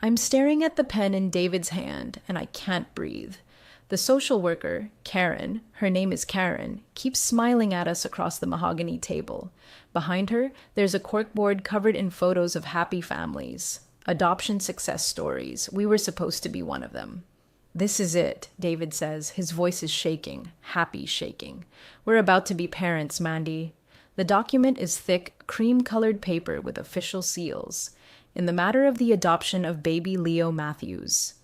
I'm staring at the pen in David's hand, and I can't breathe. The social worker, Karen, her name is Karen, keeps smiling at us across the mahogany table. Behind her, there's a corkboard covered in photos of happy families. Adoption success stories. We were supposed to be one of them. This is it, David says. His voice is shaking, happy shaking. We're about to be parents, Mandy. The document is thick, cream-colored paper with official seals. In the matter of the adoption of baby Leo Matthews.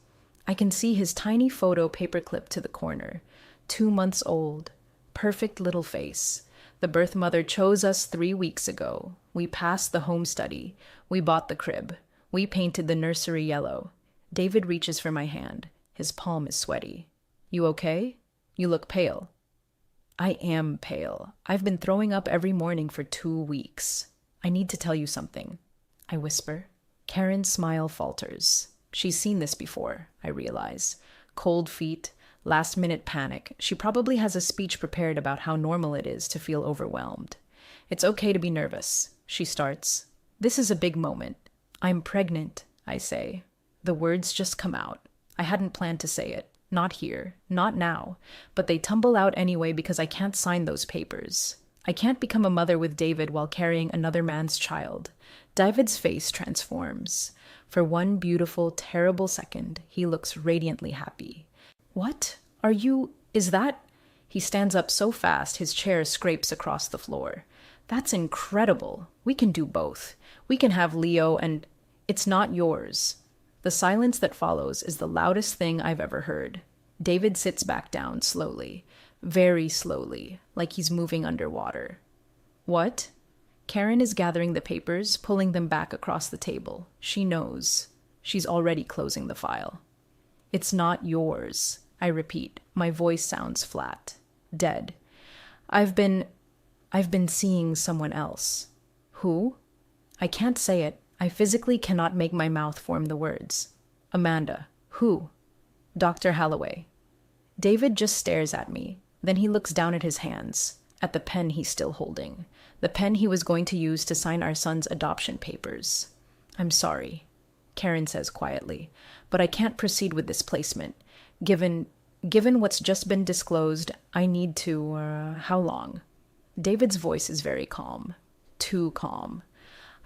I can see his tiny photo paperclipped to the corner. 2 months old. Perfect little face. The birth mother chose us 3 weeks ago. We passed the home study. We bought the crib. We painted the nursery yellow. David reaches for my hand. His palm is sweaty. You okay? You look pale. I am pale. I've been throwing up every morning for 2 weeks. I need to tell you something. I whisper. Karen's smile falters. She's seen this before, I realize. Cold feet, last-minute panic. She probably has a speech prepared about how normal it is to feel overwhelmed. It's okay to be nervous, she starts. This is a big moment. I'm pregnant, I say. The words just come out. I hadn't planned to say it. Not here. Not now. But they tumble out anyway because I can't sign those papers. I can't become a mother with David while carrying another man's child. David's face transforms. For one beautiful, terrible second, he looks radiantly happy. What? Is that? He stands up so fast, his chair scrapes across the floor. That's incredible. We can do both. We can have Leo and... It's not yours. The silence that follows is the loudest thing I've ever heard. David sits back down slowly. Very slowly, like he's moving underwater. What? Karen is gathering the papers, pulling them back across the table. She knows. She's already closing the file. It's not yours, I repeat. My voice sounds flat. Dead. I've been seeing someone else. Who? I can't say it. I physically cannot make my mouth form the words. Amanda. Who? Dr. Halloway. David just stares at me. Then he looks down at his hands, at the pen he's still holding, the pen he was going to use to sign our son's adoption papers. I'm sorry, Karen says quietly, but I can't proceed with this placement. Given what's just been disclosed, I need to, how long? David's voice is very calm. Too calm.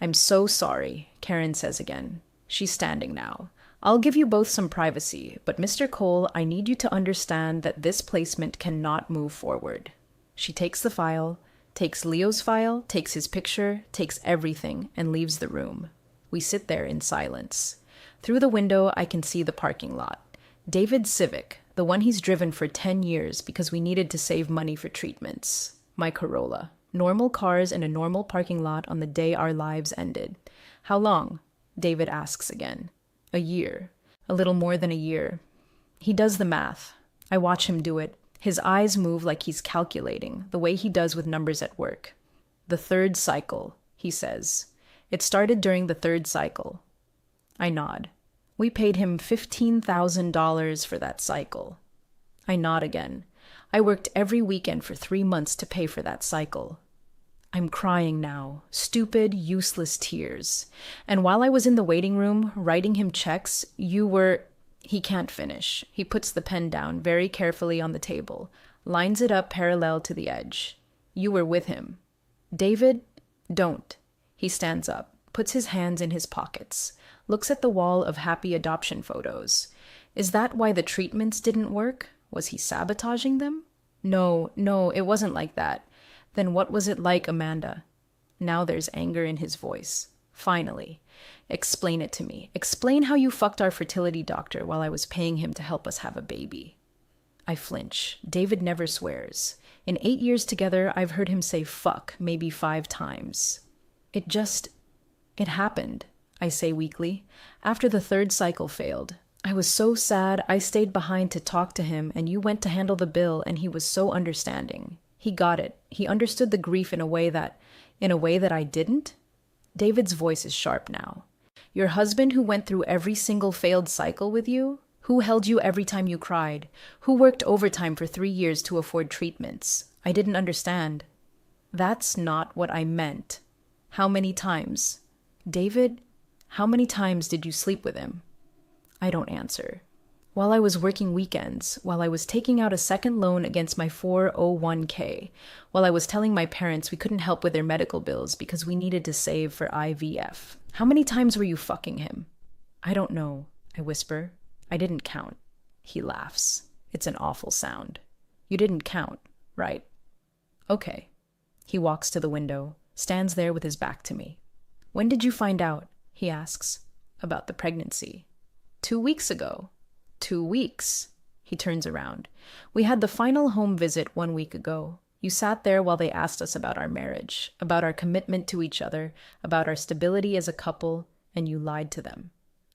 I'm so sorry, Karen says again. She's standing now. I'll give you both some privacy, but Mr. Cole, I need you to understand that this placement cannot move forward. She takes the file, takes Leo's file, takes his picture, takes everything, and leaves the room. We sit there in silence. Through the window, I can see the parking lot. David's Civic, the one he's driven for 10 years because we needed to save money for treatments. My Corolla. Normal cars in a normal parking lot on the day our lives ended. How long? David asks again. A year. A little more than a year. He does the math. I watch him do it. His eyes move like he's calculating, the way he does with numbers at work. The 3rd cycle, he says. It started during the 3rd cycle. I nod. We paid him $15,000 for that cycle. I nod again. I worked every weekend for 3 months to pay for that cycle. I'm crying now, stupid, useless tears. And while I was in the waiting room, writing him checks, you were... He can't finish. He puts the pen down very carefully on the table, lines it up parallel to the edge. You were with him. David, don't. He stands up, puts his hands in his pockets, looks at the wall of happy adoption photos. Is that why the treatments didn't work? Was he sabotaging them? No, it wasn't like that. Then what was it like, Amanda? Now there's anger in his voice. Finally. Explain it to me. Explain how you fucked our fertility doctor while I was paying him to help us have a baby. I flinch. David never swears. In 8 years together, I've heard him say fuck maybe 5 times. It happened, I say weakly. After the 3rd cycle failed. I was so sad I stayed behind to talk to him and you went to handle the bill and he was so understanding. He got it. He understood the grief in a way that I didn't. David's voice is sharp now. Your husband who went through every single failed cycle with you? Who held you every time you cried? Who worked overtime for 3 years to afford treatments? I didn't understand. That's not what I meant. How many times? David, how many times did you sleep with him? I don't answer. While I was working weekends, while I was taking out a second loan against my 401k, while I was telling my parents we couldn't help with their medical bills because we needed to save for IVF. How many times were you fucking him? I don't know, I whisper. I didn't count. He laughs. It's an awful sound. You didn't count, right? Okay. He walks to the window, stands there with his back to me. When did you find out? He asks. About the pregnancy. 2 weeks ago. 2 weeks. He turns around. We had the final home visit 1 week ago. You sat there while they asked us about our marriage, about our commitment to each other, about our stability as a couple, and you lied to them.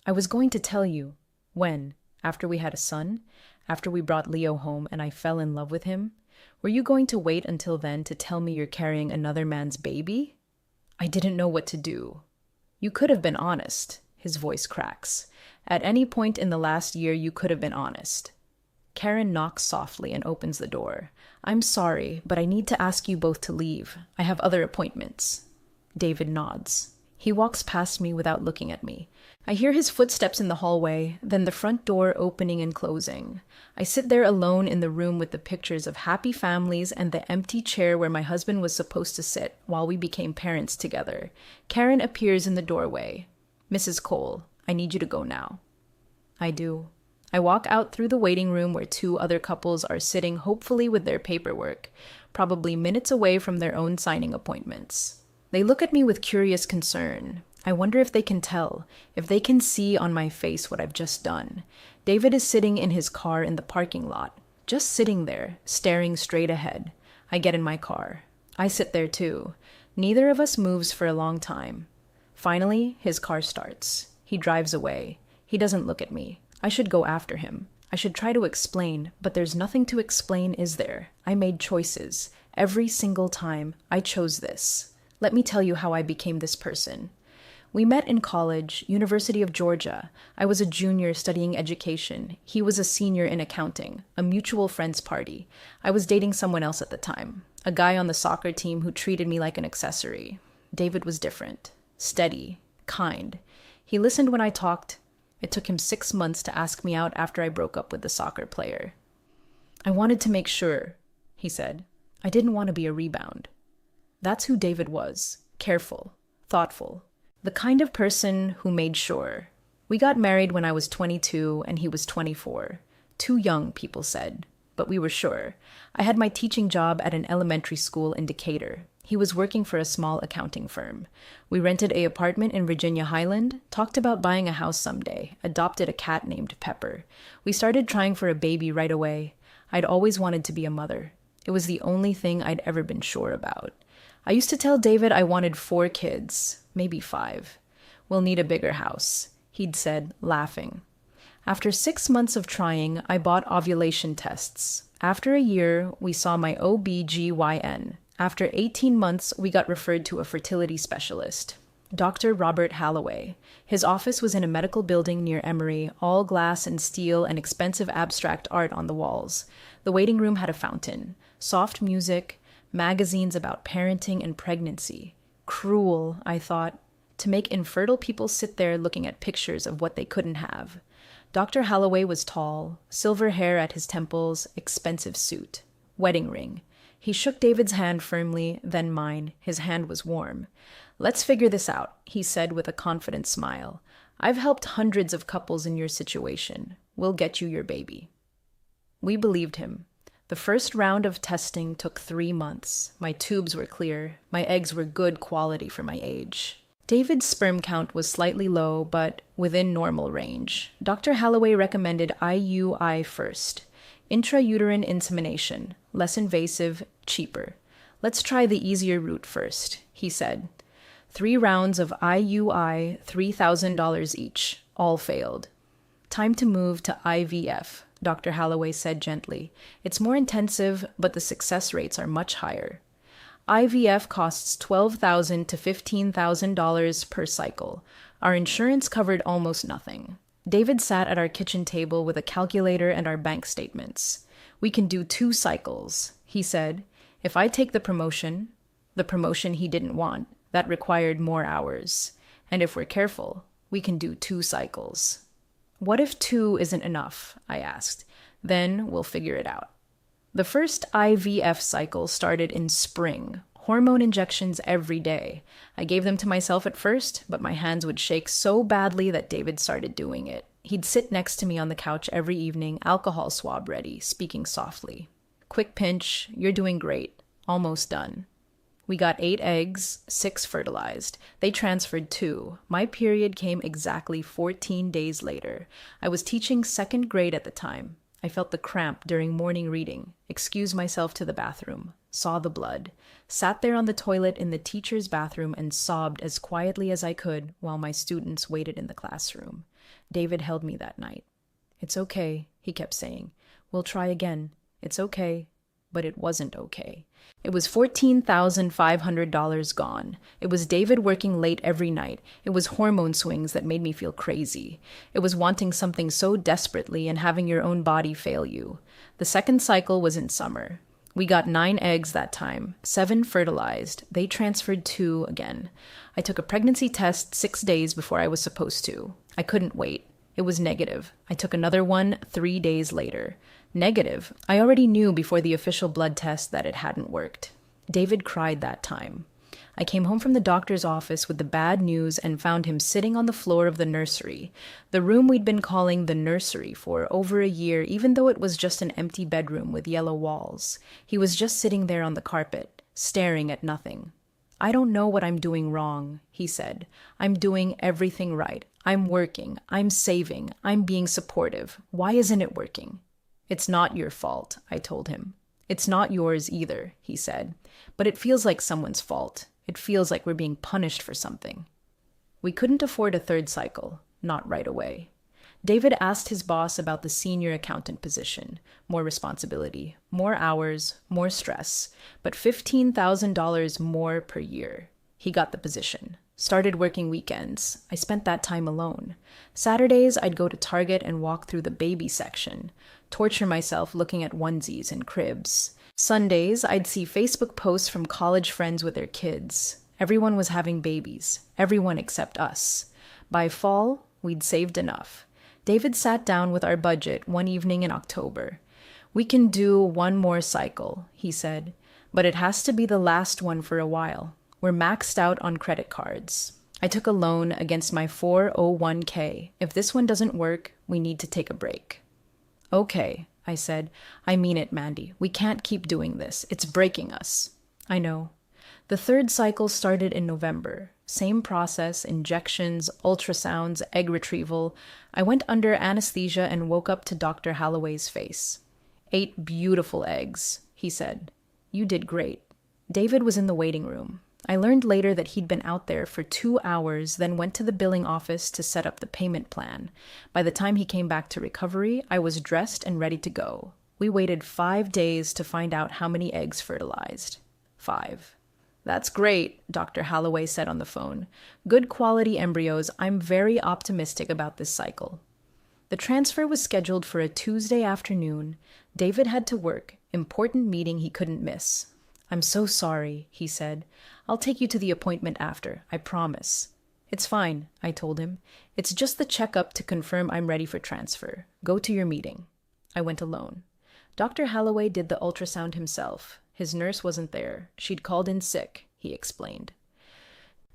I was going to tell you. When? After we had a son? After we brought Leo home and I fell in love with him? Were you going to wait until then to tell me you're carrying another man's baby? I didn't know what to do. You could have been honest. His voice cracks. At any point in the last year, you could have been honest. Karen knocks softly and opens the door. I'm sorry, but I need to ask you both to leave. I have other appointments. David nods. He walks past me without looking at me. I hear his footsteps in the hallway, then the front door opening and closing. I sit there alone in the room with the pictures of happy families and the empty chair where my husband was supposed to sit while we became parents together. Karen appears in the doorway. Mrs. Cole, I need you to go now. I do. I walk out through the waiting room where 2 other couples are sitting hopefully with their paperwork, probably minutes away from their own signing appointments. They look at me with curious concern. I wonder if they can tell, if they can see on my face what I've just done. David is sitting in his car in the parking lot, just sitting there, staring straight ahead. I get in my car. I sit there too. Neither of us moves for a long time. Finally, his car starts. He drives away. He doesn't look at me. I should go after him. I should try to explain, but there's nothing to explain, is there? I made choices. Every single time, I chose this. Let me tell you how I became this person. We met in college, University of Georgia. I was a junior studying education. He was a senior in accounting, a mutual friends party. I was dating someone else at the time, a guy on the soccer team who treated me like an accessory. David was different, steady, kind. He listened when I talked. It took him 6 months to ask me out after I broke up with the soccer player. I wanted to make sure, he said. I didn't want to be a rebound. That's who David was, careful, thoughtful. The kind of person who made sure. We got married when I was 22 and he was 24. Too young, people said, but we were sure. I had my teaching job at an elementary school in Decatur. He was working for a small accounting firm. We rented an apartment in Virginia Highland, talked about buying a house someday, adopted a cat named Pepper. We started trying for a baby right away. I'd always wanted to be a mother. It was the only thing I'd ever been sure about. I used to tell David I wanted 4 kids, maybe 5. We'll need a bigger house, he'd said, laughing. After 6 months of trying, I bought ovulation tests. After a year, we saw my OB/GYN. After 18 months, we got referred to a fertility specialist, Dr. Robert Halloway. His office was in a medical building near Emory, all glass and steel and expensive abstract art on the walls. The waiting room had a fountain, soft music, magazines about parenting and pregnancy. Cruel, I thought, to make infertile people sit there looking at pictures of what they couldn't have. Dr. Halloway was tall, silver hair at his temples, expensive suit, wedding ring. He shook David's hand firmly, then mine. His hand was warm. Let's figure this out, he said with a confident smile. I've helped hundreds of couples in your situation. We'll get you your baby. We believed him. The first round of testing took 3 months. My tubes were clear. My eggs were good quality for my age. David's sperm count was slightly low, but within normal range. Dr. Halloway recommended IUI first. Intrauterine insemination, less invasive, cheaper. Let's try the easier route first, he said. 3 rounds of IUI, $3,000 each. All failed. Time to move to IVF, Dr. Halloway said gently. It's more intensive, but the success rates are much higher. IVF costs $12,000 to $15,000 per cycle. Our insurance covered almost nothing. David sat at our kitchen table with a calculator and our bank statements. We can do 2 cycles, he said. If I take the promotion he didn't want, that required more hours. And if we're careful, we can do 2 cycles. What if 2 isn't enough? I asked. Then we'll figure it out. The first IVF cycle started in spring. Hormone injections every day. I gave them to myself at first, but my hands would shake so badly that David started doing it. He'd sit next to me on the couch every evening, alcohol swab ready, speaking softly. Quick pinch, you're doing great. Almost done. We got 8 eggs, 6 fertilized. They transferred 2. My period came exactly 14 days later. I was teaching 2nd grade at the time. I felt the cramp during morning reading, excused myself to the bathroom, saw the blood, sat there on the toilet in the teacher's bathroom and sobbed as quietly as I could while my students waited in the classroom. David held me that night. It's okay, he kept saying. We'll try again. It's okay. But it wasn't okay. It was $14,500 gone. It was David working late every night. It was hormone swings that made me feel crazy. It was wanting something so desperately and having your own body fail you. The 2nd cycle was in summer. We got 9 eggs that time, 7 fertilized. They transferred 2 again. I took a pregnancy test 6 days before I was supposed to. I couldn't wait. It was negative. I took another one 3 days later. Negative. I already knew before the official blood test that it hadn't worked. David cried that time. I came home from the doctor's office with the bad news and found him sitting on the floor of the nursery, the room we'd been calling the nursery for over a year, even though it was just an empty bedroom with yellow walls. He was just sitting there on the carpet, staring at nothing. I don't know what I'm doing wrong, he said. I'm doing everything right. I'm working. I'm saving. I'm being supportive. Why isn't it working? It's not your fault, I told him. It's not yours either, he said. But it feels like someone's fault. It feels like we're being punished for something. We couldn't afford a 3rd cycle, not right away. David asked his boss about the senior accountant position. More responsibility, more hours, more stress, but $15,000 more per year. He got the position. Started working weekends. I spent that time alone. Saturdays, I'd go to Target and walk through the baby section, torture myself looking at onesies and cribs. Sundays, I'd see Facebook posts from college friends with their kids. Everyone was having babies. Everyone except us. By fall, we'd saved enough. David sat down with our budget one evening in October. We can do 1 more cycle, he said, but it has to be the last one for a while. We're maxed out on credit cards. I took a loan against my 401k. If this one doesn't work, we need to take a break. Okay, I said. I mean it, Mandy. We can't keep doing this. It's breaking us. I know. The 3rd cycle started in November. Same process, injections, ultrasounds, egg retrieval. I went under anesthesia and woke up to Dr. Halloway's face. 8 beautiful eggs, he said. You did great. David was in the waiting room. I learned later that he'd been out there for 2 hours, then went to the billing office to set up the payment plan. By the time he came back to recovery, I was dressed and ready to go. We waited 5 days to find out how many eggs fertilized. 5. That's great, Dr. Halloway said on the phone. Good quality embryos. I'm very optimistic about this cycle. The transfer was scheduled for a Tuesday afternoon. David had to work. Important meeting he couldn't miss. I'm so sorry, he said. I'll take you to the appointment after, I promise. It's fine, I told him. It's just the checkup to confirm I'm ready for transfer. Go to your meeting. I went alone. Dr. Halloway did the ultrasound himself. His nurse wasn't there. She'd called in sick, he explained.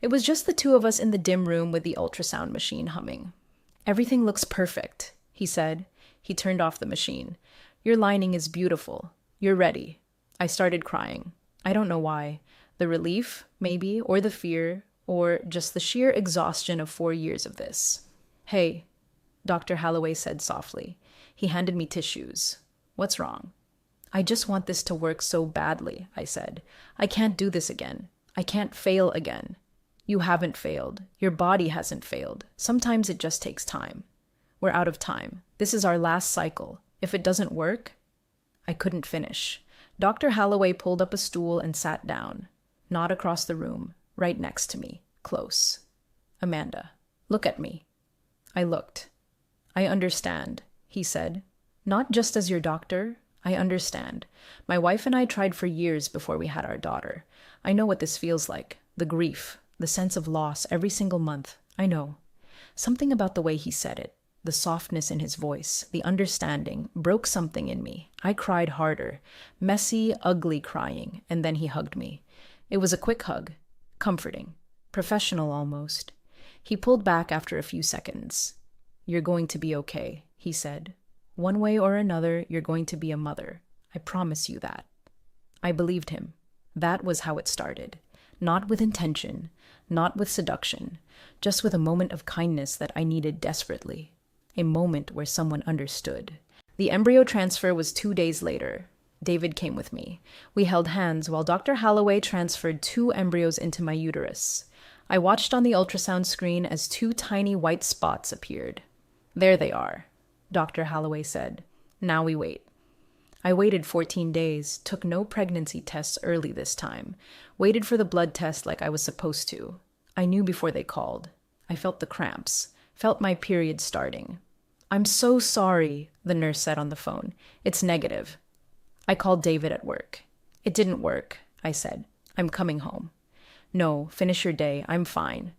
It was just the 2 of us in the dim room with the ultrasound machine humming. Everything looks perfect, he said. He turned off the machine. Your lining is beautiful. You're ready. I started crying. I don't know why. The relief, maybe, or the fear, or just the sheer exhaustion of 4 years of this. Hey, Dr. Halloway said softly. He handed me tissues. What's wrong? I just want this to work so badly, I said. I can't do this again. I can't fail again. You haven't failed. Your body hasn't failed. Sometimes it just takes time. We're out of time. This is our last cycle. If it doesn't work, I couldn't finish. Dr. Halloway pulled up a stool and sat down. Not across the room, right next to me, close. Amanda, look at me. I looked. I understand, he said. Not just as your doctor. I understand. My wife and I tried for years before we had our daughter. I know what this feels like. The grief, the sense of loss every single month. I know. Something about the way he said it. The softness in his voice, the understanding, broke something in me. I cried harder, messy, ugly crying, and then he hugged me. It was a quick hug, comforting, professional almost. He pulled back after a few seconds. "You're going to be okay," he said. "One way or another, you're going to be a mother. I promise you that." I believed him. That was how it started. Not with intention, not with seduction, just with a moment of kindness that I needed desperately. A moment where someone understood. The embryo transfer was 2 days later. David came with me. We held hands while Dr. Halloway transferred 2 embryos into my uterus. I watched on the ultrasound screen as 2 tiny white spots appeared. "There they are," Dr. Halloway said. "Now we wait." I waited 14 days, took no pregnancy tests early this time, waited for the blood test like I was supposed to. I knew before they called. I felt the cramps, felt my period starting. "I'm so sorry," the nurse said on the phone. "It's negative." I called David at work. "It didn't work," I said. "I'm coming home." "No, finish your day. I'm fine."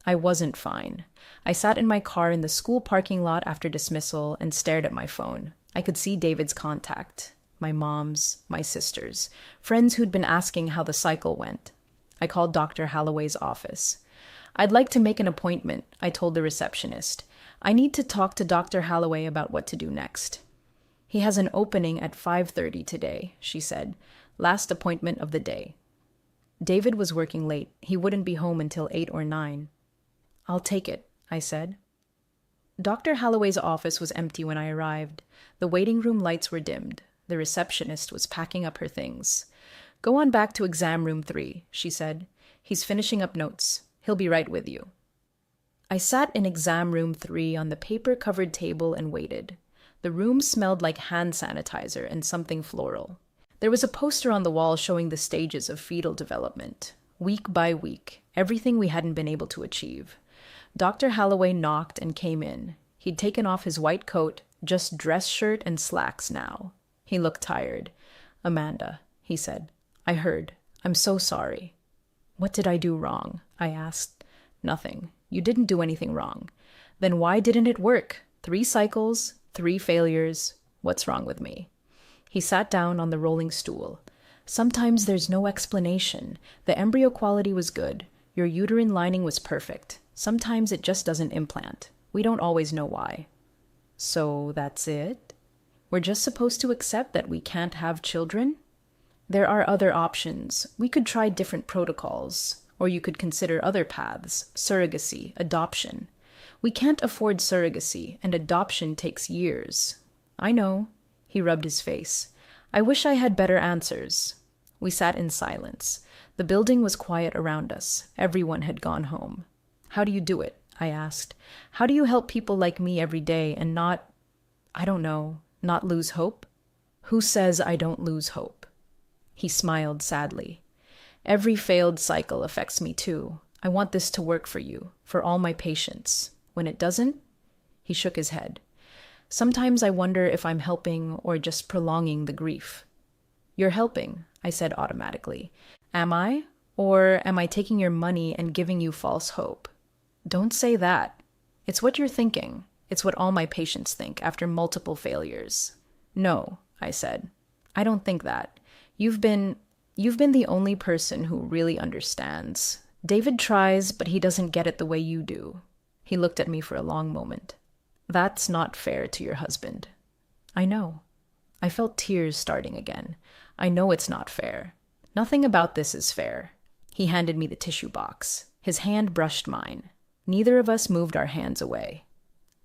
I wasn't fine. I sat in my car in the school parking lot after dismissal and stared at my phone. I could see David's contact. My mom's, my sister's, friends who'd been asking how the cycle went. I called Dr. Halloway's office. "I'd like to make an appointment," I told the receptionist. "I need to talk to Dr. Halloway about what to do next." "He has an opening at 5:30 today," she said. "Last appointment of the day." David was working late. He wouldn't be home until 8 or 9. "I'll take it," I said. Dr. Halloway's office was empty when I arrived. The waiting room lights were dimmed. The receptionist was packing up her things. "Go on back to exam room 3, she said. "He's finishing up notes. He'll be right with you." I sat in exam room 3 on the paper-covered table and waited. The room smelled like hand sanitizer and something floral. There was a poster on the wall showing the stages of fetal development. Week by week, everything we hadn't been able to achieve. Dr. Halloway knocked and came in. He'd taken off his white coat, just dress shirt and slacks now. He looked tired. "Amanda," he said. "I heard. I'm so sorry." "What did I do wrong?" I asked. "Nothing. You didn't do anything wrong." "Then why didn't it work? 3 cycles, 3 failures. What's wrong with me?" He sat down on the rolling stool. "Sometimes there's no explanation. The embryo quality was good. Your uterine lining was perfect. Sometimes it just doesn't implant. We don't always know why." "So that's it? We're just supposed to accept that we can't have children?" "There are other options. We could try different protocols. Or you could consider other paths, surrogacy, adoption. We can't afford surrogacy, and adoption takes years." "I know." He rubbed his face. "I wish I had better answers." We sat in silence. The building was quiet around us. Everyone had gone home. "How do you do it?" I asked. "How do you help people like me every day and not, I don't know, not lose hope?" "Who says I don't lose hope?" He smiled sadly. "Every failed cycle affects me too. I want this to work for you, for all my patients. When it doesn't?" He shook his head. "Sometimes I wonder if I'm helping or just prolonging the grief." "You're helping," I said automatically. "Am I? Or am I taking your money and giving you false hope?" "Don't say that. It's what you're thinking. It's what all my patients think after multiple failures." "No," I said. "I don't think that. You've been the only person who really understands. David tries, but he doesn't get it the way you do." He looked at me for a long moment. "That's not fair to your husband." "I know." I felt tears starting again. "I know it's not fair. Nothing about this is fair." He handed me the tissue box. His hand brushed mine. Neither of us moved our hands away.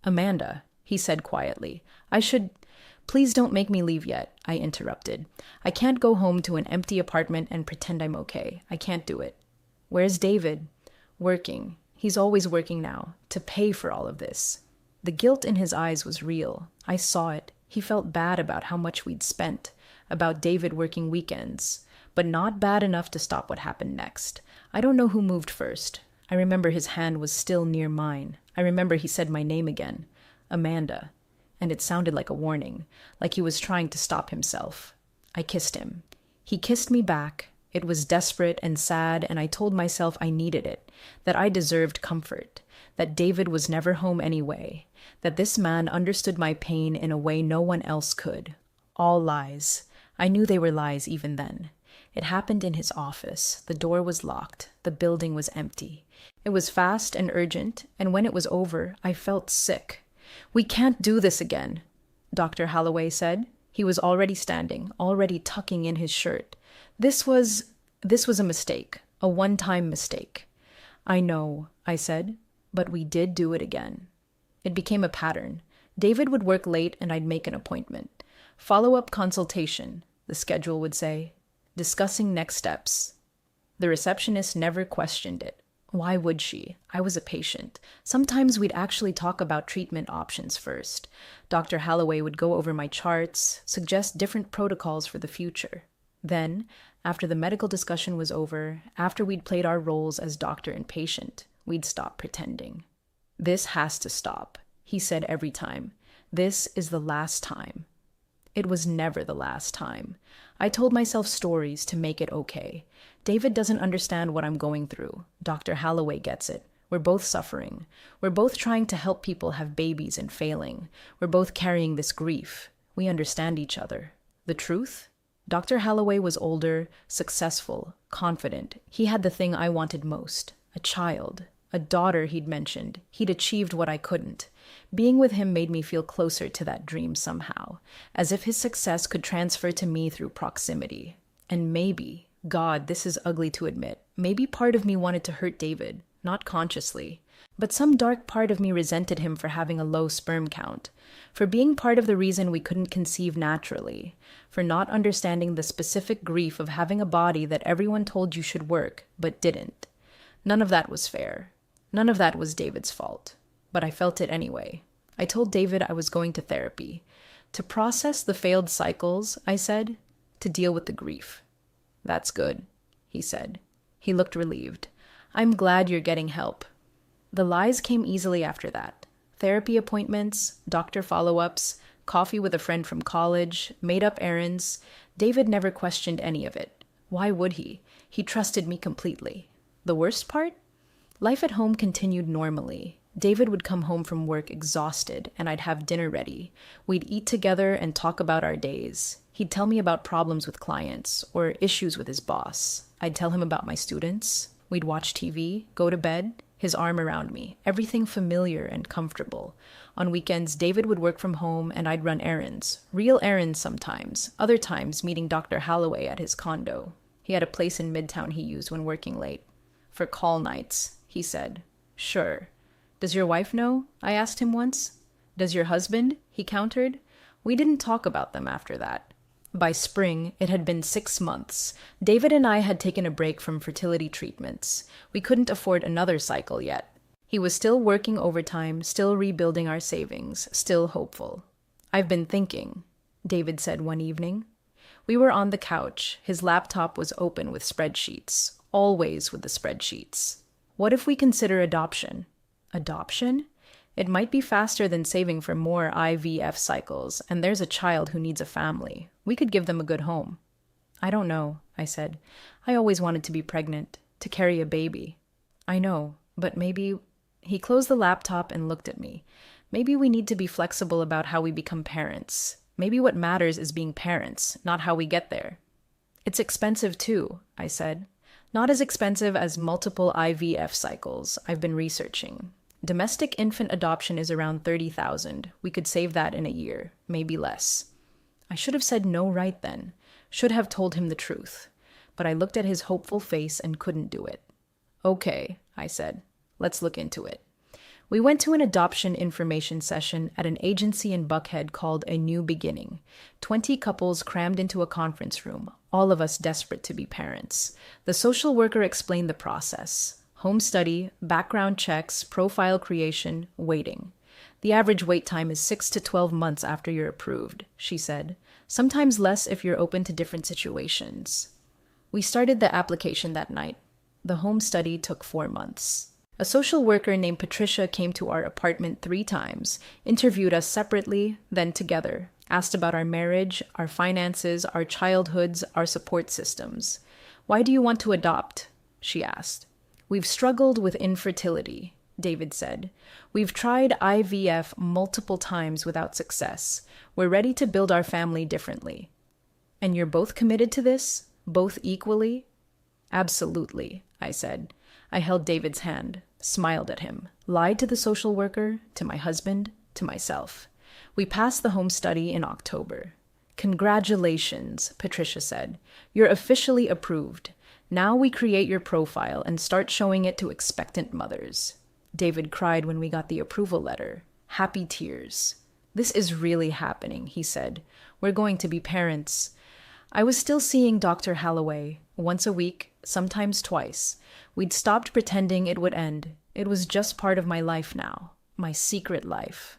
"Amanda," he said quietly, "Please don't make me leave yet," I interrupted. "I can't go home to an empty apartment and pretend I'm okay. I can't do it." "Where's David?" "Working. He's always working now, to pay for all of this." The guilt in his eyes was real. I saw it. He felt bad about how much we'd spent, about David working weekends, but not bad enough to stop what happened next. I don't know who moved first. I remember his hand was still near mine. I remember he said my name again, "Amanda," and it sounded like a warning, like he was trying to stop himself. I kissed him. He kissed me back. It was desperate and sad, and I told myself I needed it, that I deserved comfort, that David was never home anyway, that this man understood my pain in a way no one else could. All lies. I knew they were lies even then. It happened in his office. The door was locked. The building was empty. It was fast and urgent, and when it was over, I felt sick. "We can't do this again," Dr. Halloway said. He was already standing, already tucking in his shirt. This was a mistake, a one-time mistake. "I know," I said, "but we did do it again." It became a pattern. David would work late and I'd make an appointment. Follow-up consultation, the schedule would say. Discussing next steps. The receptionist never questioned it. Why would she? I was a patient. Sometimes we'd actually talk about treatment options first. Dr. Halloway would go over my charts, suggest different protocols for the future. Then, after the medical discussion was over, after we'd played our roles as doctor and patient, we'd stop pretending. "This has to stop," he said every time. "This is the last time." It was never the last time. I told myself stories to make it okay. David doesn't understand what I'm going through. Dr. Halloway gets it. We're both suffering. We're both trying to help people have babies and failing. We're both carrying this grief. We understand each other. The truth? Dr. Halloway was older, successful, confident. He had the thing I wanted most, a child. A daughter, he'd mentioned. He'd achieved what I couldn't. Being with him made me feel closer to that dream somehow, as if his success could transfer to me through proximity. And maybe, God, this is ugly to admit, maybe part of me wanted to hurt David, not consciously. But some dark part of me resented him for having a low sperm count, for being part of the reason we couldn't conceive naturally, for not understanding the specific grief of having a body that everyone told you should work, but didn't. None of that was fair. None of that was David's fault. But I felt it anyway. I told David I was going to therapy. To process the failed cycles, I said, to deal with the grief. "That's good," he said. He looked relieved. "I'm glad you're getting help." The lies came easily after that. Therapy appointments, doctor follow-ups, coffee with a friend from college, made-up errands. David never questioned any of it. Why would he? He trusted me completely. The worst part? Life at home continued normally. David would come home from work exhausted, and I'd have dinner ready. We'd eat together and talk about our days. He'd tell me about problems with clients or issues with his boss. I'd tell him about my students. We'd watch TV, go to bed, his arm around me, everything familiar and comfortable. On weekends, David would work from home and I'd run errands. Real errands sometimes, other times meeting Dr. Halloway at his condo. He had a place in Midtown he used when working late. "For call nights," he said. "Sure." "Does your wife know?" I asked him once. "Does your husband?" he countered. We didn't talk about them after that. By spring, it had been 6 months. David and I had taken a break from fertility treatments. We couldn't afford another cycle yet. He was still working overtime, still rebuilding our savings, still hopeful. "I've been thinking," David said one evening. We were on the couch. His laptop was open with spreadsheets. Always with the spreadsheets. "What if we consider adoption?" Adoption? It might be faster than saving for more IVF cycles, and there's a child who needs a family. We could give them a good home. "I don't know," I said. "I always wanted to be pregnant, to carry a baby." "I know, but maybe..." He closed the laptop and looked at me. "Maybe we need to be flexible about how we become parents. Maybe what matters is being parents, not how we get there." "It's expensive too," I said. "Not as expensive as multiple IVF cycles. I've been researching. Domestic infant adoption is around $30,000. We could save that in a year, maybe less." I should have said no right then. Should have told him the truth. But I looked at his hopeful face and couldn't do it. "Okay," I said. "Let's look into it." We went to an adoption information session at an agency in Buckhead called A New Beginning. 20 couples crammed into a conference room, all of us desperate to be parents. The social worker explained the process. Home study, background checks, profile creation, waiting. "The average wait time is 6 to 12 months after you're approved," she said. "Sometimes less if you're open to different situations." We started the application that night. The home study took 4 months. A social worker named Patricia came to our apartment 3 times, interviewed us separately, then together, asked about our marriage, our finances, our childhoods, our support systems. "Why do you want to adopt?" she asked. "We've struggled with infertility." David said. "We've tried IVF multiple times without success. We're ready to build our family differently." "And you're both committed to this? Both equally?" "Absolutely," I said. I held David's hand, smiled at him, lied to the social worker, to my husband, to myself. We passed the home study in October. "Congratulations," Patricia said. "You're officially approved. Now we create your profile and start showing it to expectant mothers." David cried when we got the approval letter. Happy tears. "This is really happening," he said. "We're going to be parents." I was still seeing Dr. Halloway, once a week, sometimes twice. We'd stopped pretending it would end. It was just part of my life now, my secret life.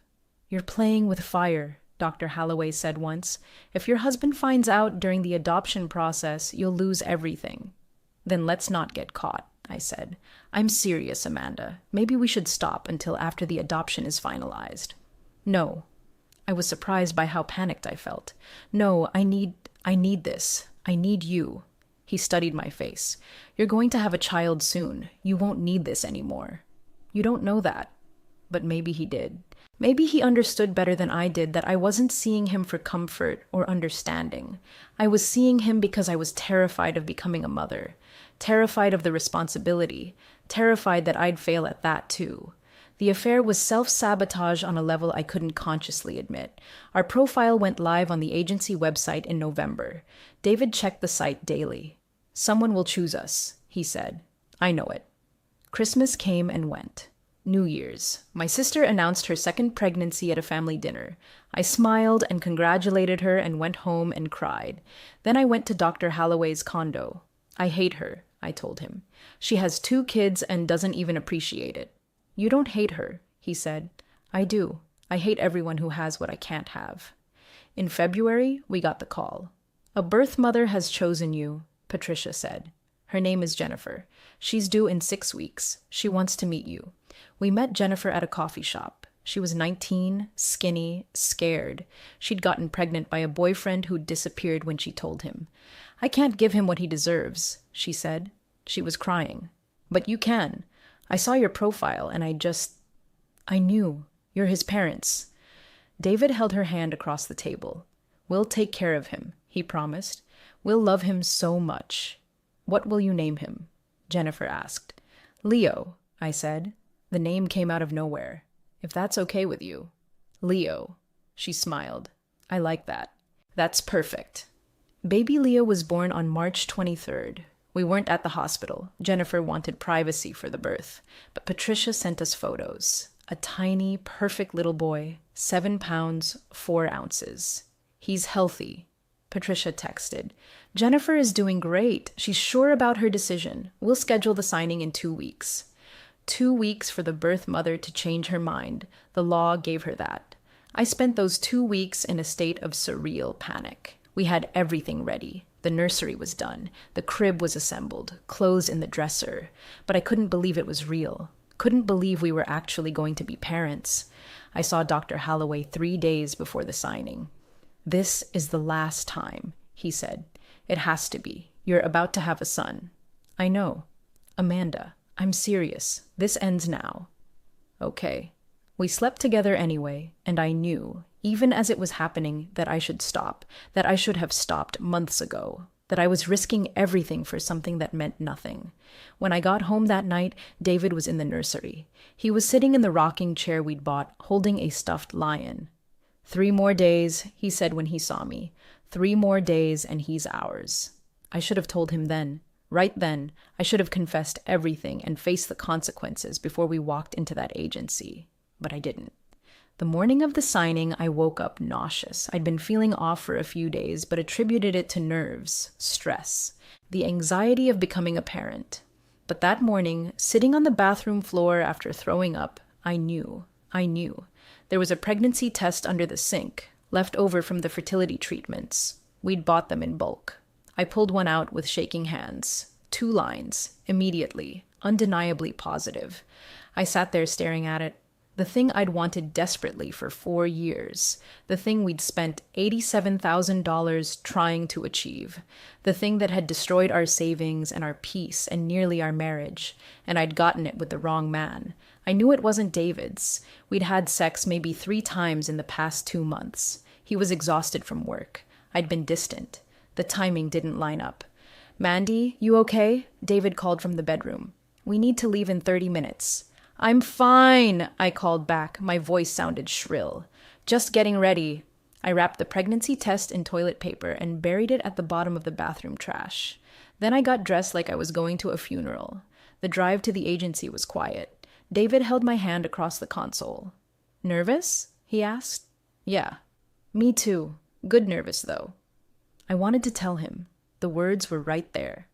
"You're playing with fire," Dr. Halloway said once. "If your husband finds out during the adoption process, you'll lose everything." "Then let's not get caught," I said. "I'm serious, Amanda. Maybe we should stop until after the adoption is finalized." "No." I was surprised by how panicked I felt. "No, I need this. I need you." He studied my face. "You're going to have a child soon. You won't need this anymore." "You don't know that." But maybe he did. Maybe he understood better than I did that I wasn't seeing him for comfort or understanding. I was seeing him because I was terrified of becoming a mother, terrified of the responsibility, terrified that I'd fail at that too. The affair was self-sabotage on a level I couldn't consciously admit. Our profile went live on the agency website in November. David checked the site daily. "Someone will choose us," he said. "I know it." Christmas came and went. New Year's. My sister announced her second pregnancy at a family dinner. I smiled and congratulated her and went home and cried. Then I went to Dr. Halloway's condo. "I hate her," I told him. "She has 2 kids and doesn't even appreciate it." "You don't hate her," he said. "I do. I hate everyone who has what I can't have." In February, we got the call. "A birth mother has chosen you," Patricia said. "Her name is Jennifer. She's due in 6 weeks. She wants to meet you." We met Jennifer at a coffee shop. She was 19, skinny, scared. She'd gotten pregnant by a boyfriend who'd disappeared when she told him. "I can't give him what he deserves," she said. She was crying. "But you can. I saw your profile and I knew. You're his parents." David held her hand across the table. "We'll take care of him," he promised. "We'll love him so much." "What will you name him?" Jennifer asked. "Leo," I said. The name came out of nowhere. "If that's okay with you." "Leo." She smiled. "I like that." "That's perfect." Baby Leo was born on March 23rd. We weren't at the hospital. Jennifer wanted privacy for the birth. But Patricia sent us photos. A tiny, perfect little boy, 7 pounds, 4 ounces. "He's healthy." Patricia texted. "Jennifer is doing great. She's sure about her decision. We'll schedule the signing in 2 weeks." 2 weeks for the birth mother to change her mind. The law gave her that. I spent those 2 weeks in a state of surreal panic. We had everything ready. The nursery was done. The crib was assembled, clothes in the dresser. But I couldn't believe it was real. Couldn't believe we were actually going to be parents. I saw Dr. Halloway 3 days before the signing. "This is the last time," he said. "It has to be. You're about to have a son." "I know." "Amanda, I'm serious. This ends now." "Okay." We slept together anyway, and I knew, even as it was happening, that I should stop, that I should have stopped months ago, that I was risking everything for something that meant nothing. When I got home that night, David was in the nursery. He was sitting in the rocking chair we'd bought, holding a stuffed lion. 3 more days, he said when he saw me. 3 more days and he's ours. I should have told him then. Right then, I should have confessed everything and faced the consequences before we walked into that agency. But I didn't. The morning of the signing, I woke up nauseous. I'd been feeling off for a few days, but attributed it to nerves, stress, the anxiety of becoming a parent. But that morning, sitting on the bathroom floor after throwing up, I knew. There was a pregnancy test under the sink, left over from the fertility treatments. We'd bought them in bulk. I pulled one out with shaking hands. 2 lines, immediately, undeniably positive. I sat there staring at it. The thing I'd wanted desperately for 4 years. The thing we'd spent $87,000 trying to achieve. The thing that had destroyed our savings and our peace and nearly our marriage. And I'd gotten it with the wrong man. I knew it wasn't David's. We'd had sex maybe 3 times in the past 2 months. He was exhausted from work. I'd been distant. The timing didn't line up. "Mandy, you okay?" David called from the bedroom. "We need to leave in 30 minutes. "I'm fine," I called back. My voice sounded shrill. "Just getting ready." I wrapped the pregnancy test in toilet paper and buried it at the bottom of the bathroom trash. Then I got dressed like I was going to a funeral. The drive to the agency was quiet. David held my hand across the console. "Nervous?" he asked. "Yeah. Me too. Good nervous, though." I wanted to tell him. The words were right there.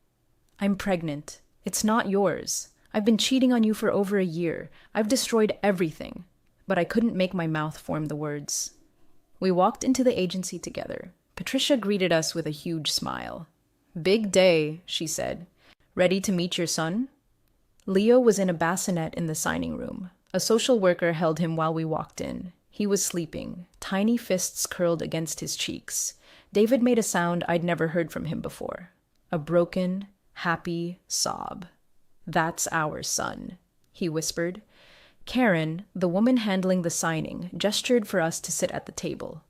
"I'm pregnant. It's not yours. I've been cheating on you for over a year. I've destroyed everything." But I couldn't make my mouth form the words. We walked into the agency together. Patricia greeted us with a huge smile. "Big day," she said. "Ready to meet your son?" Leo was in a bassinet in the signing room. A social worker held him while we walked in. He was sleeping, tiny fists curled against his cheeks. David made a sound I'd never heard from him before. A broken, happy sob. "That's our son," he whispered. Karen, the woman handling the signing, gestured for us to sit at the table.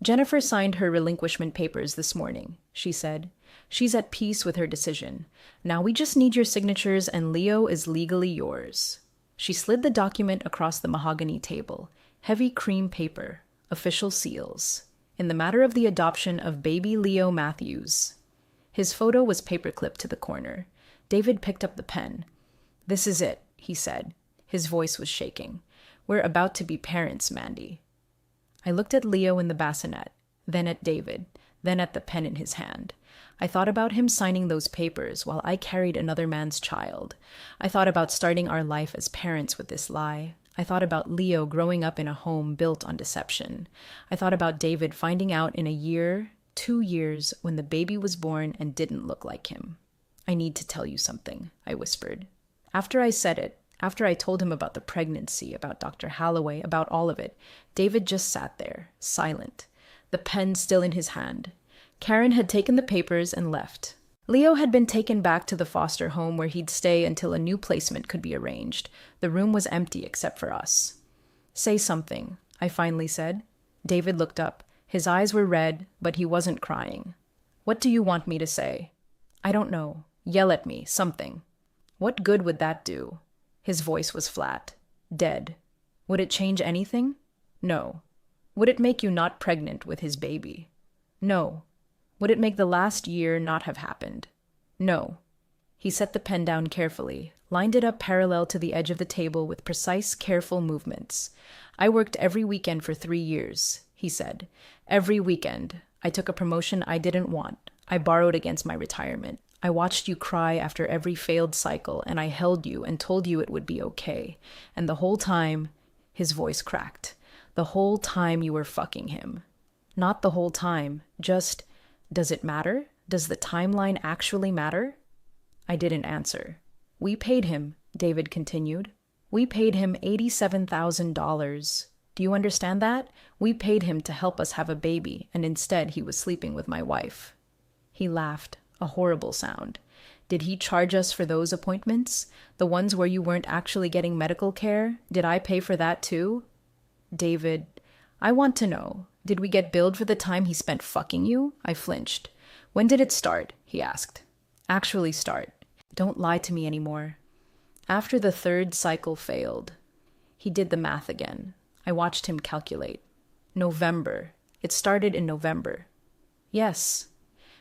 "Jennifer signed her relinquishment papers this morning," she said. "She's at peace with her decision. Now we just need your signatures and Leo is legally yours." She slid the document across the mahogany table. Heavy cream paper. Official seals. In the matter of the adoption of baby Leo Matthews. His photo was paperclipped to the corner. David picked up the pen. "This is it," he said. His voice was shaking. "We're about to be parents, Mandy." I looked at Leo in the bassinet, then at David, then at the pen in his hand. I thought about him signing those papers while I carried another man's child. I thought about starting our life as parents with this lie. I thought about Leo growing up in a home built on deception. I thought about David finding out in a year, 2 years, when the baby was born and didn't look like him. "I need to tell you something," I whispered. After I said it, after I told him about the pregnancy, about Dr. Halloway, about all of it, David just sat there, silent, the pen still in his hand. Karen had taken the papers and left. Leo had been taken back to the foster home where he'd stay until a new placement could be arranged. The room was empty except for us. "Say something," I finally said. David looked up. His eyes were red, but he wasn't crying. "What do you want me to say?" "I don't know. Yell at me, something." "What good would that do?" His voice was flat. Dead. "Would it change anything?" "No." "Would it make you not pregnant with his baby?" "No." "Would it make the last year not have happened?" "No." He set the pen down carefully, lined it up parallel to the edge of the table with precise, careful movements. "I worked every weekend for 3 years," he said. "Every weekend. I took a promotion I didn't want. I borrowed against my retirement. I watched you cry after every failed cycle, and I held you and told you it would be okay. And the whole time," his voice cracked, "the whole time you were fucking him. Not the whole time, just, does it matter? Does the timeline actually matter?" I didn't answer. "We paid him," David continued. "We paid him $87,000. Do you understand that? We paid him to help us have a baby, and instead he was sleeping with my wife." He laughed. A horrible sound. "Did he charge us for those appointments? The ones where you weren't actually getting medical care? Did I pay for that too?" "David, I want to know. Did we get billed for the time he spent fucking you?" I flinched. "When did it start?" he asked. "Actually start. Don't lie to me anymore." "After the 3rd cycle failed." He did the math again. I watched him calculate. "November. It started in November." "Yes."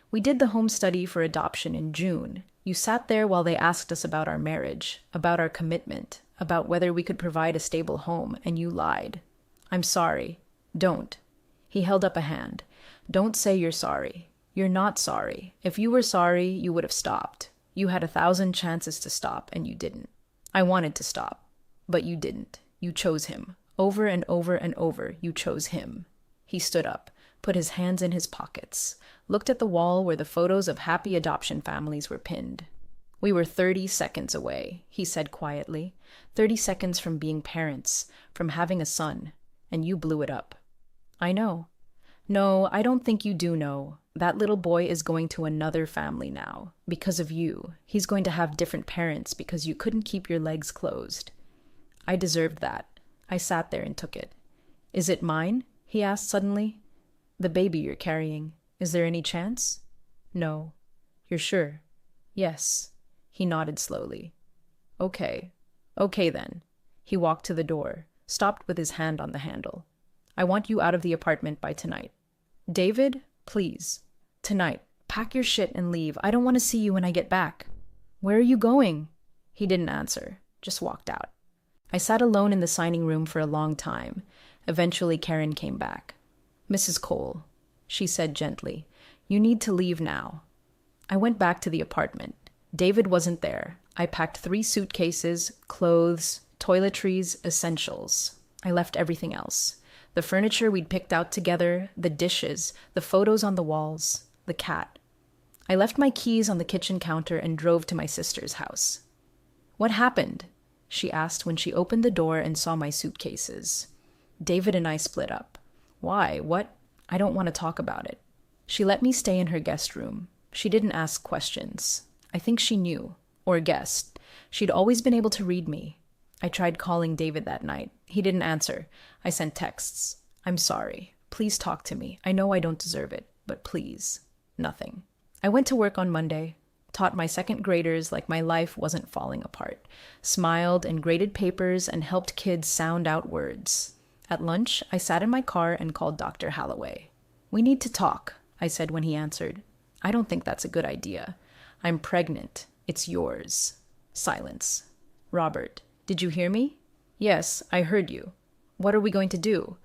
"We did the home study for adoption in June. You sat there while they asked us about our marriage, about our commitment, about whether we could provide a stable home, and you lied. I'm sorry. Don't." He held up a hand. "Don't say you're sorry. You're not sorry. If you were sorry, you would have stopped. You had 1,000 chances to stop, and you didn't. I wanted to stop, but you didn't. You chose him. Over and over and over, you chose him." He stood up, put his hands in his pockets, looked at the wall where the photos of happy adoption families were pinned. We were 30 seconds away, he said quietly. 30 seconds from being parents, from having a son, and you blew it up. I know. No, I don't think you do know. That little boy is going to another family now, because of you. He's going to have different parents because you couldn't keep your legs closed. I deserved that. I sat there and took it. Is it mine? He asked suddenly. The baby you're carrying. Is there any chance? No. You're sure? Yes. He nodded slowly. Okay. Okay then. He walked to the door, stopped with his hand on the handle. I want you out of the apartment by tonight. David, please. Tonight. Pack your shit and leave. I don't want to see you when I get back. Where are you going? He didn't answer, just walked out. I sat alone in the signing room for a long time. Eventually, Karen came back. Mrs. Cole, she said gently, you need to leave now. I went back to the apartment. David wasn't there. I packed 3 suitcases, clothes, toiletries, essentials. I left everything else. The furniture we'd picked out together, the dishes, the photos on the walls, the cat. I left my keys on the kitchen counter and drove to my sister's house. What happened? She asked when she opened the door and saw my suitcases. David and I split up. Why? What? I don't want to talk about it. She let me stay in her guest room. She didn't ask questions. I think she knew, or guessed. She'd always been able to read me. I tried calling David that night. He didn't answer. I sent texts. I'm sorry. Please talk to me. I know I don't deserve it, but please. Nothing. I went to work on Monday, taught my second graders like my life wasn't falling apart, smiled and graded papers and helped kids sound out words. At lunch, I sat in my car and called Dr. Halloway. We need to talk, I said when he answered. I don't think that's a good idea. I'm pregnant. It's yours. Silence. Robert, did you hear me? Yes, I heard you. What are we going to do?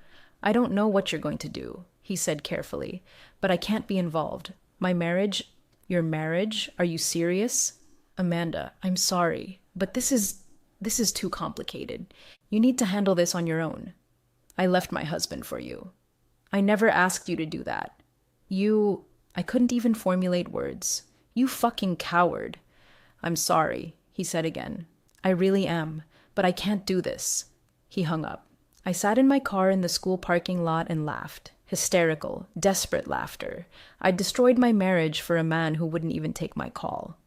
I don't know what you're going to do, he said carefully, but I can't be involved. My marriage... Your marriage? Are you serious? Amanda, I'm sorry, but this is too complicated. You need to handle this on your own. I left my husband for you. I never asked you to do that. I couldn't even formulate words. You fucking coward. I'm sorry, he said again. I really am, but I can't do this. He hung up. I sat in my car in the school parking lot and laughed. Hysterical, desperate laughter. I'd destroyed my marriage for a man who wouldn't even take my call.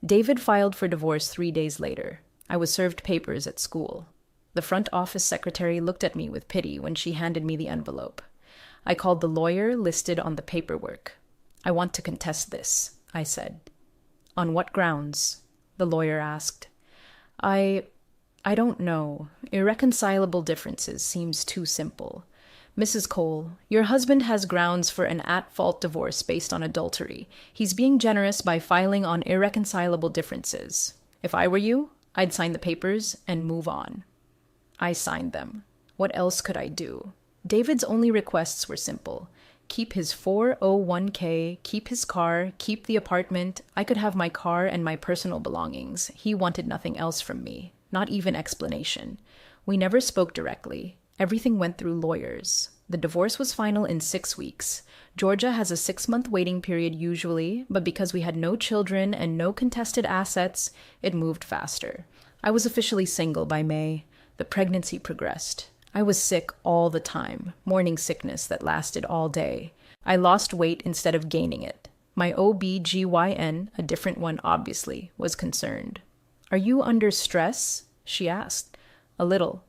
David filed for divorce 3 days later. I was served papers at school. The front office secretary looked at me with pity when she handed me the envelope. I called the lawyer listed on the paperwork. I want to contest this, I said. On what grounds? The lawyer asked. I don't know. Irreconcilable differences seems too simple. Mrs. Cole, your husband has grounds for an at-fault divorce based on adultery. He's being generous by filing on irreconcilable differences. If I were you, I'd sign the papers and move on. I signed them. What else could I do? David's only requests were simple. Keep his 401k, keep his car, keep the apartment. I could have my car and my personal belongings. He wanted nothing else from me, not even explanation. We never spoke directly. Everything went through lawyers. The divorce was final in 6 weeks. Georgia has a 6-month waiting period usually, but because we had no children and no contested assets, it moved faster. I was officially single by May. The pregnancy progressed. I was sick all the time, morning sickness that lasted all day. I lost weight instead of gaining it. My OB/GYN, a different one obviously, was concerned. Are you under stress? She asked. A little.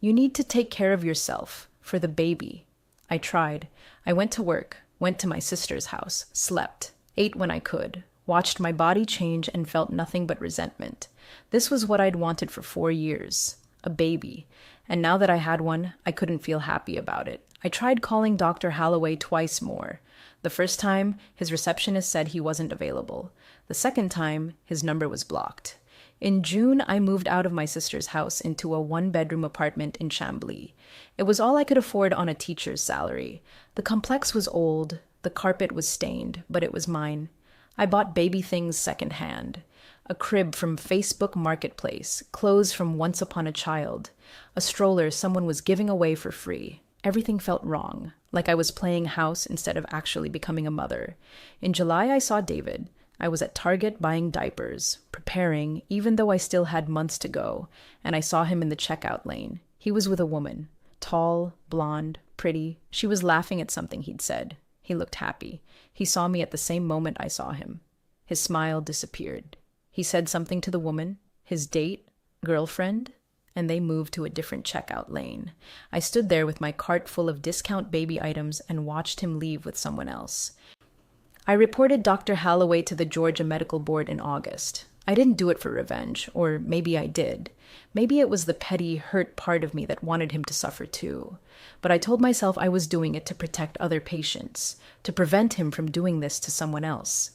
You need to take care of yourself, for the baby. I tried. I went to work, went to my sister's house, slept, ate when I could, watched my body change and felt nothing but resentment. This was what I'd wanted for 4 years. A baby. And now that I had one, I couldn't feel happy about it. I tried calling Dr. Halloway twice more. The first time, his receptionist said he wasn't available. The second time, his number was blocked. In June, I moved out of my sister's house into a 1-bedroom apartment in Chambly. It was all I could afford on a teacher's salary. The complex was old, the carpet was stained, but it was mine. I bought baby things secondhand. A crib from Facebook Marketplace, clothes from Once Upon a Child, a stroller someone was giving away for free. Everything felt wrong, like I was playing house instead of actually becoming a mother. In July, I saw David. I was at Target buying diapers, preparing, even though I still had months to go, and I saw him in the checkout lane. He was with a woman. Tall, blonde, pretty. She was laughing at something he'd said. He looked happy. He saw me at the same moment I saw him. His smile disappeared. He said something to the woman, his date, girlfriend, and they moved to a different checkout lane. I stood there with my cart full of discount baby items and watched him leave with someone else. I reported Dr. Halloway to the Georgia Medical Board in August. I didn't do it for revenge, or maybe I did. Maybe it was the petty, hurt part of me that wanted him to suffer too. But I told myself I was doing it to protect other patients, to prevent him from doing this to someone else.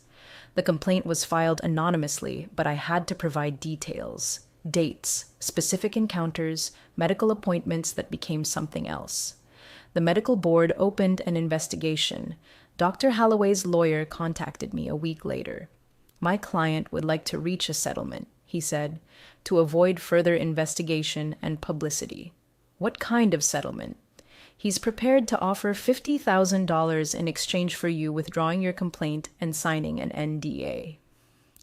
The complaint was filed anonymously, but I had to provide details, dates, specific encounters, medical appointments that became something else. The medical board opened an investigation. Dr. Halloway's lawyer contacted me a week later. My client would like to reach a settlement, he said, to avoid further investigation and publicity. What kind of settlement? He's prepared to offer $50,000 in exchange for you withdrawing your complaint and signing an NDA.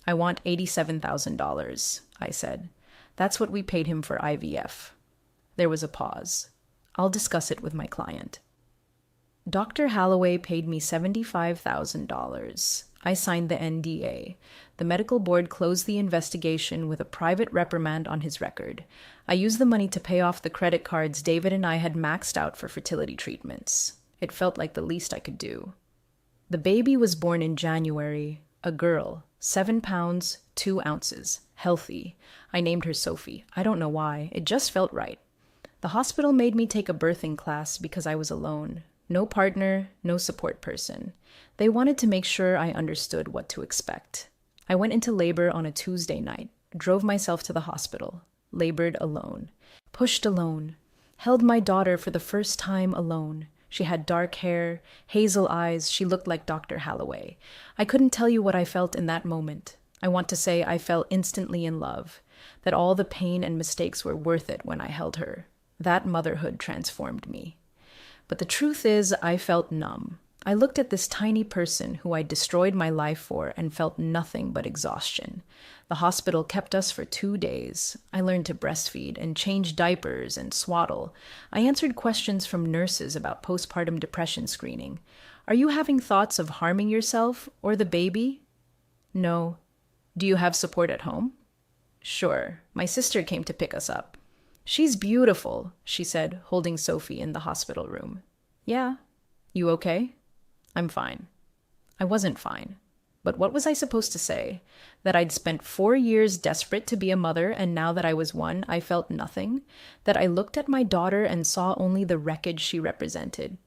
I want $87,000, I said. That's what we paid him for IVF. There was a pause. I'll discuss it with my client. Dr. Halloway paid me $75,000. I signed the NDA. The medical board closed the investigation with a private reprimand on his record. I used the money to pay off the credit cards David and I had maxed out for fertility treatments. It felt like the least I could do. The baby was born in January, a girl, 7 pounds, 2 ounces, healthy. I named her Sophie. I don't know why. It just felt right. The hospital made me take a birthing class because I was alone. No partner, no support person. They wanted to make sure I understood what to expect. I went into labor on a Tuesday night, drove myself to the hospital, labored alone, pushed alone, held my daughter for the first time alone. She had dark hair, hazel eyes. She looked like Dr. Halloway. I couldn't tell you what I felt in that moment. I want to say I fell instantly in love, that all the pain and mistakes were worth it when I held her. That motherhood transformed me. But the truth is, I felt numb. I looked at this tiny person who I destroyed my life for and felt nothing but exhaustion. The hospital kept us for 2 days. I learned to breastfeed and change diapers and swaddle. I answered questions from nurses about postpartum depression screening. Are you having thoughts of harming yourself or the baby? No. Do you have support at home? Sure. My sister came to pick us up. She's beautiful, she said, holding Sophie in the hospital room. Yeah. You okay? I'm fine. I wasn't fine. But what was I supposed to say? That I'd spent 4 years desperate to be a mother, and now that I was one, I felt nothing? That I looked at my daughter and saw only the wreckage she represented?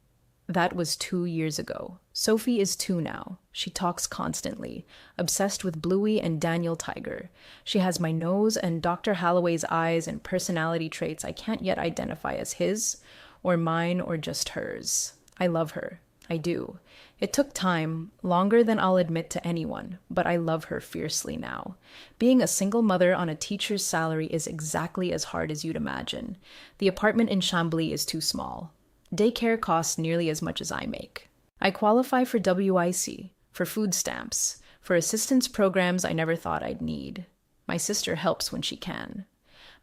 That was 2 years ago. Sophie is 2 now. She talks constantly, obsessed with Bluey and Daniel Tiger. She has my nose and Dr. Halloway's eyes and personality traits I can't yet identify as his, or mine, or just hers. I love her. I do. It took time, longer than I'll admit to anyone, but I love her fiercely now. Being a single mother on a teacher's salary is exactly as hard as you'd imagine. The apartment in Chambly is too small. Daycare costs nearly as much as I make. I qualify for WIC, for food stamps, for assistance programs I never thought I'd need. My sister helps when she can.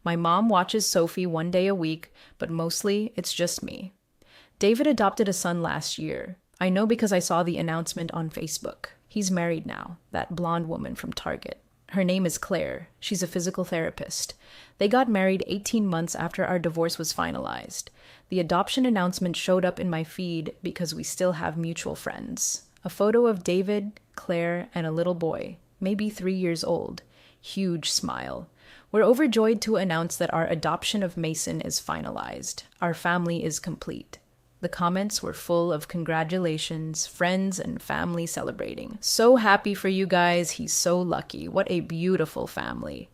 My mom watches Sophie 1 day a week, but mostly it's just me. David adopted a son last year. I know because I saw the announcement on Facebook. He's married now, that blonde woman from Target. Her name is Claire. She's a physical therapist. They got married 18 months after our divorce was finalized. The adoption announcement showed up in my feed because we still have mutual friends. A photo of David, Claire, and a little boy, maybe 3 years old. Huge smile. We're overjoyed to announce that our adoption of Mason is finalized. Our family is complete. The comments were full of congratulations, friends and family celebrating. So happy for you guys. He's so lucky. What a beautiful family.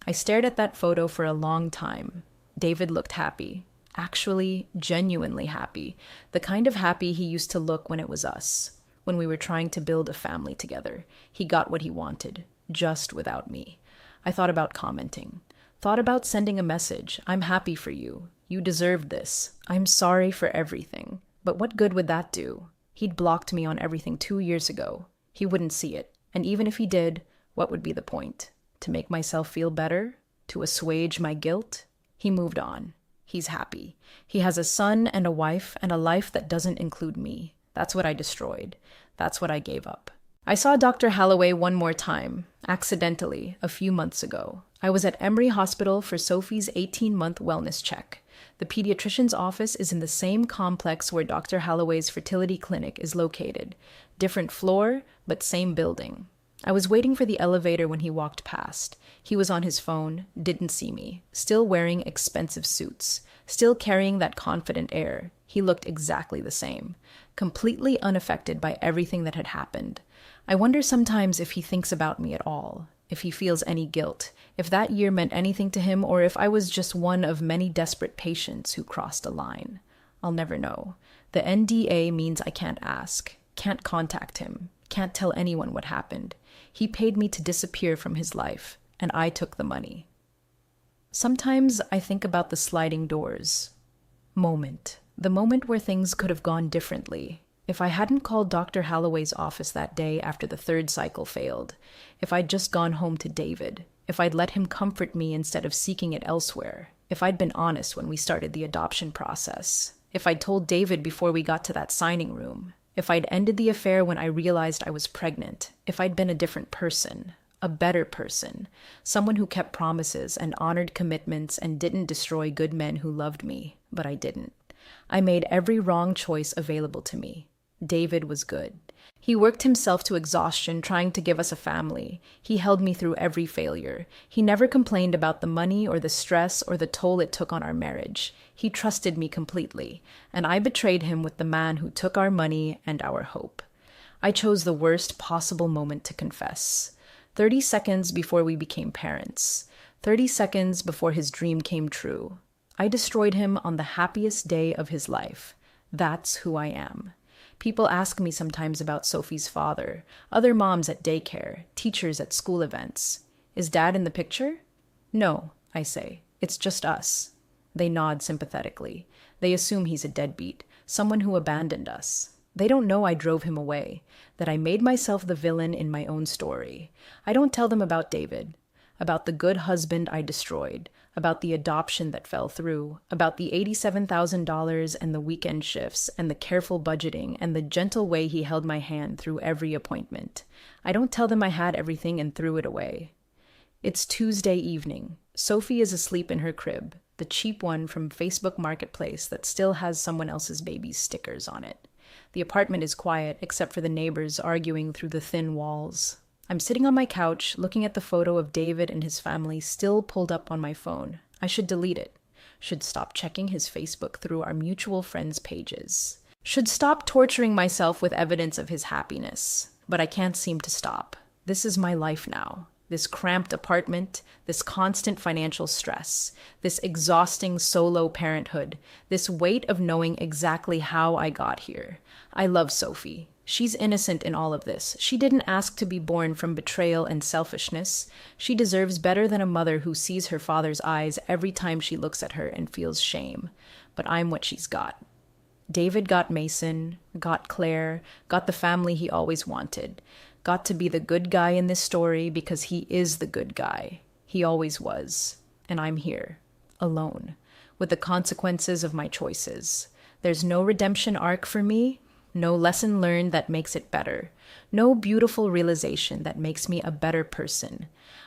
I stared at that photo for a long time. David looked happy. Actually, genuinely happy. The kind of happy he used to look when it was us, when we were trying to build a family together. He got what he wanted, just without me. I thought about commenting. Thought about sending a message. I'm happy for you. You deserved this. I'm sorry for everything. But what good would that do? He'd blocked me on everything 2 years ago. He wouldn't see it. And even if he did, what would be the point? To make myself feel better? To assuage my guilt? He moved on. He's happy. He has a son and a wife and a life that doesn't include me. That's what I destroyed. That's what I gave up. I saw Dr. Halloway one more time, accidentally, a few months ago. I was at Emory Hospital for Sophie's 18-month wellness check. The pediatrician's office is in the same complex where Dr. Halloway's fertility clinic is located. Different floor, but same building. I was waiting for the elevator when he walked past. He was on his phone, didn't see me, still wearing expensive suits, still carrying that confident air. He looked exactly the same, completely unaffected by everything that had happened. I wonder sometimes if he thinks about me at all, if he feels any guilt, if that year meant anything to him, or if I was just one of many desperate patients who crossed a line. I'll never know. The NDA means I can't ask, can't contact him, can't tell anyone what happened. He paid me to disappear from his life, and I took the money. Sometimes I think about the sliding doors moment, the moment where things could have gone differently. If I hadn't called Dr. Halloway's office that day after the third cycle failed, if I'd just gone home to David, if I'd let him comfort me instead of seeking it elsewhere, if I'd been honest when we started the adoption process, if I'd told David before we got to that signing room, if I'd ended the affair when I realized I was pregnant, if I'd been a different person, a better person, someone who kept promises and honored commitments and didn't destroy good men who loved me, but I didn't. I made every wrong choice available to me. David was good. He worked himself to exhaustion trying to give us a family. He held me through every failure. He never complained about the money or the stress or the toll it took on our marriage. He trusted me completely, and I betrayed him with the man who took our money and our hope. I chose the worst possible moment to confess. 30 seconds before we became parents. 30 seconds before his dream came true. I destroyed him on the happiest day of his life. That's who I am. People ask me sometimes about Sophie's father, other moms at daycare, teachers at school events. Is Dad in the picture? No, I say. It's just us. They nod sympathetically. They assume he's a deadbeat, someone who abandoned us. They don't know I drove him away, that I made myself the villain in my own story. I don't tell them about David, about the good husband I destroyed, about the adoption that fell through, about the $87,000 and the weekend shifts and the careful budgeting and the gentle way he held my hand through every appointment. I don't tell them I had everything and threw it away. It's Tuesday evening. Sophie is asleep in her crib, the cheap one from Facebook Marketplace that still has someone else's baby's stickers on it. The apartment is quiet except for the neighbors arguing through the thin walls. I'm sitting on my couch, looking at the photo of David and his family still pulled up on my phone. I should delete it. Should stop checking his Facebook through our mutual friends' pages. Should stop torturing myself with evidence of his happiness. But I can't seem to stop. This is my life now. This cramped apartment, this constant financial stress, this exhausting solo parenthood, this weight of knowing exactly how I got here. I love Sophie. She's innocent in all of this. She didn't ask to be born from betrayal and selfishness. She deserves better than a mother who sees her father's eyes every time she looks at her and feels shame. But I'm what she's got. David got Mason, got Claire, got the family he always wanted. Got to be the good guy in this story because he is the good guy. He always was. And I'm here, alone, with the consequences of my choices. There's no redemption arc for me. No lesson learned that makes it better. No beautiful realization that makes me a better person.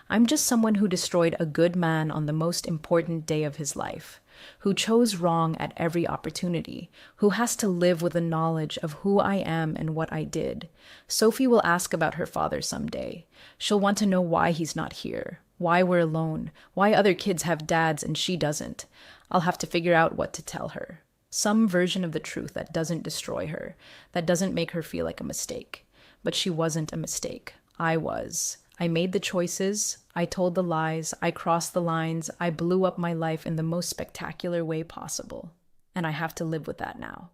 I'm just someone who destroyed a good man on the most important day of his life, who chose wrong at every opportunity, who has to live with the knowledge of who I am and what I did. Sophie will ask about her father someday. She'll want to know why he's not here, why we're alone, why other kids have dads and she doesn't. I'll have to figure out what to tell her. Some version of the truth that doesn't destroy her, that doesn't make her feel like a mistake. But she wasn't a mistake. I was. I made the choices. I told the lies. I crossed the lines. I blew up my life in the most spectacular way possible. And I have to live with that now.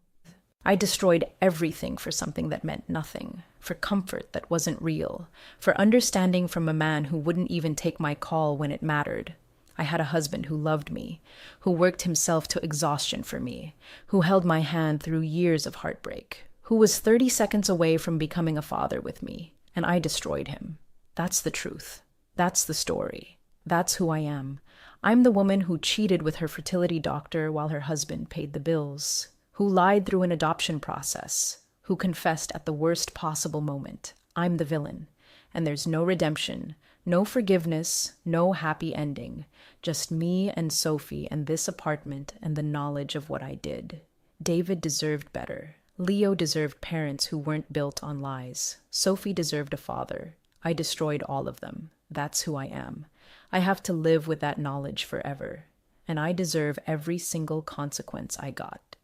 I destroyed everything for something that meant nothing, for comfort that wasn't real, for understanding from a man who wouldn't even take my call when it mattered. I had a husband who loved me, who worked himself to exhaustion for me, who held my hand through years of heartbreak, who was 30 seconds away from becoming a father with me. and I destroyed him. That's the truth. That's the story. That's who I am. I'm the woman who cheated with her fertility doctor while her husband paid the bills, who lied through an adoption process, who confessed at the worst possible moment. I'm the villain. And there's no redemption, no forgiveness, no happy ending. Just me and Sophie and this apartment and the knowledge of what I did. David deserved better. Leo deserved parents who weren't built on lies. Sophie deserved a father. I destroyed all of them. That's who I am. I have to live with that knowledge forever. And I deserve every single consequence I got.